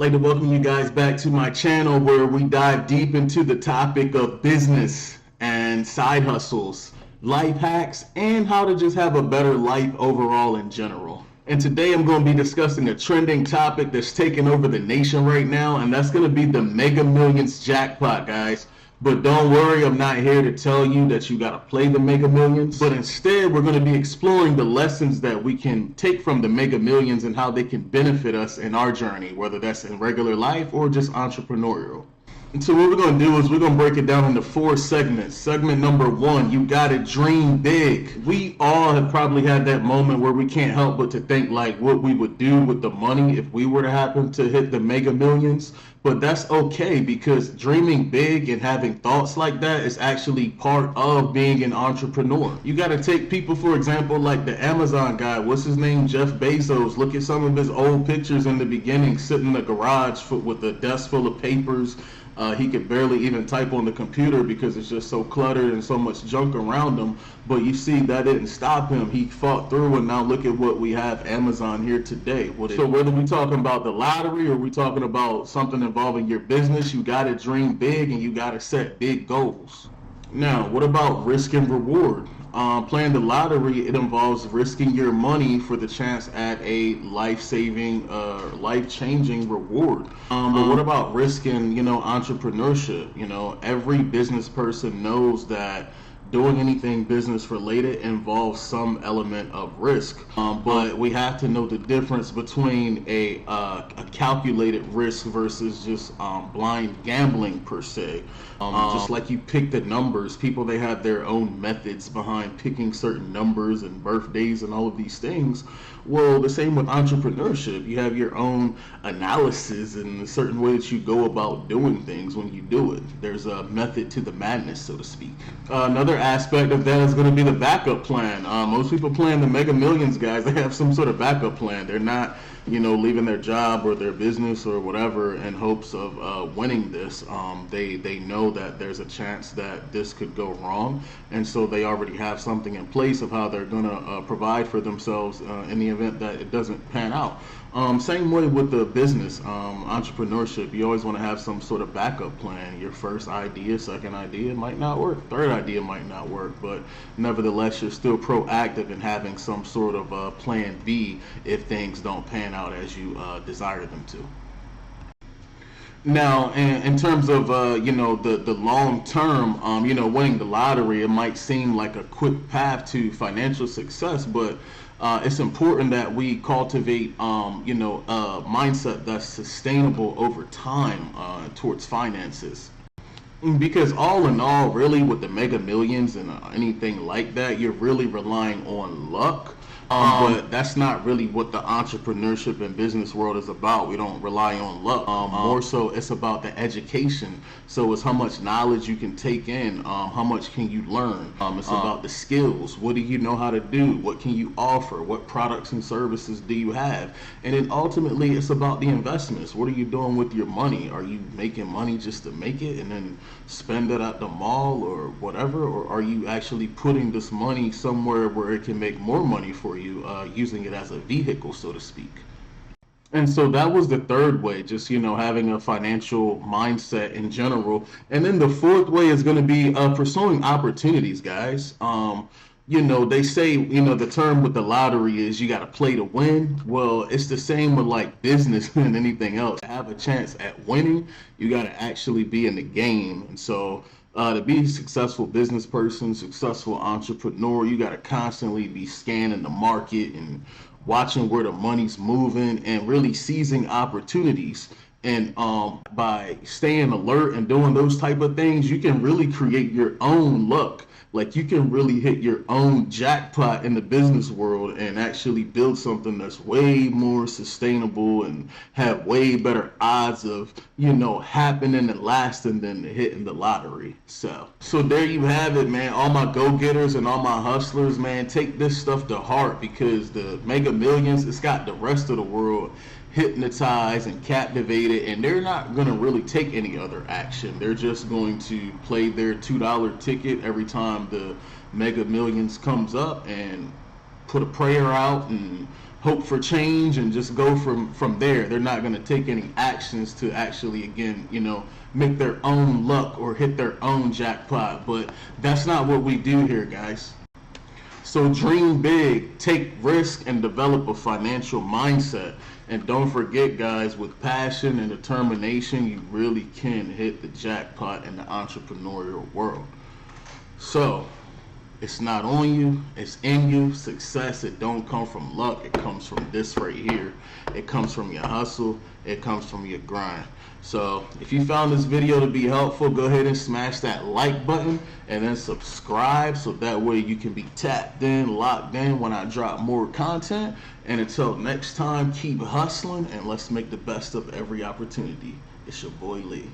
I'd like to welcome you guys back to my channel where we dive deep into the topic of business and side hustles, life hacks, and how to just have a better life overall in general. And today I'm going to be discussing a trending topic that's taking over the nation right now, and that's going to be the Mega Millions jackpot, guys. But don't worry, I'm not here to tell you that you got to play the Mega Millions, but instead we're going to be exploring the lessons that we can take from the Mega Millions and how they can benefit us in our journey, whether that's in regular life or just entrepreneurial. And so what we're going to do is we're going to break it down into 4 segments. Segment number 1, you got to dream big. We all have probably had that moment where we can't help but to think like what we would do with the money if we were to happen to hit the Mega Millions. But that's okay, because dreaming big and having thoughts like that is actually part of being an entrepreneur. You got to take people, for example, like the Amazon guy. What's his name? Jeff Bezos. Look at some of his old pictures in the beginning, sitting in a garage with a desk full of papers. He could barely even type on the computer because it's just so cluttered and so much junk around him. But you see, that didn't stop him. He fought through, and now look at what we have Amazon here today. So whether we're talking about the lottery or we're talking about something involving your business, you got to dream big and you got to set big goals. Now, what about risk and reward? Playing the lottery, it involves risking your money for the chance at a life-saving, life-changing reward. But what about risking, entrepreneurship? Every business person knows that doing anything business related involves some element of risk, but we have to know the difference between a calculated risk versus just blind gambling per se. Just like you pick the numbers, people, they have their own methods behind picking certain numbers and birthdays and all of these things. Well, the same with entrepreneurship. You have your own analysis and a certain way that you go about doing things when you do it. There's a method to the madness, so to speak. Another aspect of that is going to be the backup plan. Most people playing the Mega Millions, guys, they have some sort of backup plan. They're not, leaving their job or their business or whatever in hopes of winning this. They know that there's a chance that this could go wrong, and so they already have something in place of how they're going to provide for themselves in the event that it doesn't pan out. Same way with the business, entrepreneurship. You always want to have some sort of backup plan. Your first idea, second idea might not work, third idea might not work, but nevertheless, you're still proactive in having some sort of plan B if things don't pan out as you desire them to. Now, in terms of the long term, winning the lottery, it might seem like a quick path to financial success, but it's important that we cultivate a mindset that's sustainable over time towards finances. Because all in all, really, with the Mega Millions and anything like that, you're really relying on luck. But that's not really what the entrepreneurship and business world is about. We don't rely on luck. More so, it's about the education. So it's how much knowledge you can take in, how much can you learn. It's about the skills. What do you know how to do? What can you offer? What products and services do you have? And then ultimately, it's about the investments. What are you doing with your money? Are you making money just to make it and then spend it at the mall or whatever? Or are you actually putting this money somewhere where it can make more money for you, using it as a vehicle, so to speak? And so that was the third way, just having a financial mindset in general. And then the fourth way is going to be pursuing opportunities, guys. They say, the term with the lottery is you got to play to win. Well, it's the same with like business and anything else. To have a chance at winning, you got to actually be in the game. And so to be a successful business person, successful entrepreneur, you got to constantly be scanning the market and watching where the money's moving and really seizing opportunities. And by staying alert and doing those type of things, you can really create your own luck. Like, you can really hit your own jackpot in the business world and actually build something that's way more sustainable and have way better odds of, happening and lasting than hitting the lottery. So there you have it, man. All my go-getters and all my hustlers, man, take this stuff to heart, because the Mega Millions, it's got the rest of the world hypnotized and captivated, and they're not going to really take any other action. They're just going to play their $2 ticket every time the Mega Millions comes up and put a prayer out and hope for change and just go from there. They're not going to take any actions to actually, again, make their own luck or hit their own jackpot. But that's not what we do here, guys. So dream big, take risk, and develop a financial mindset. And don't forget, guys, with passion and determination, you really can hit the jackpot in the entrepreneurial world. So it's not on you, it's in you. Success, it don't come from luck, it comes from this right here. It comes from your hustle, it comes from your grind. So if you found this video to be helpful, go ahead and smash that like button and then subscribe, so that way you can be tapped in, locked in when I drop more content. And until next time, keep hustling and let's make the best of every opportunity. It's your boy Lee.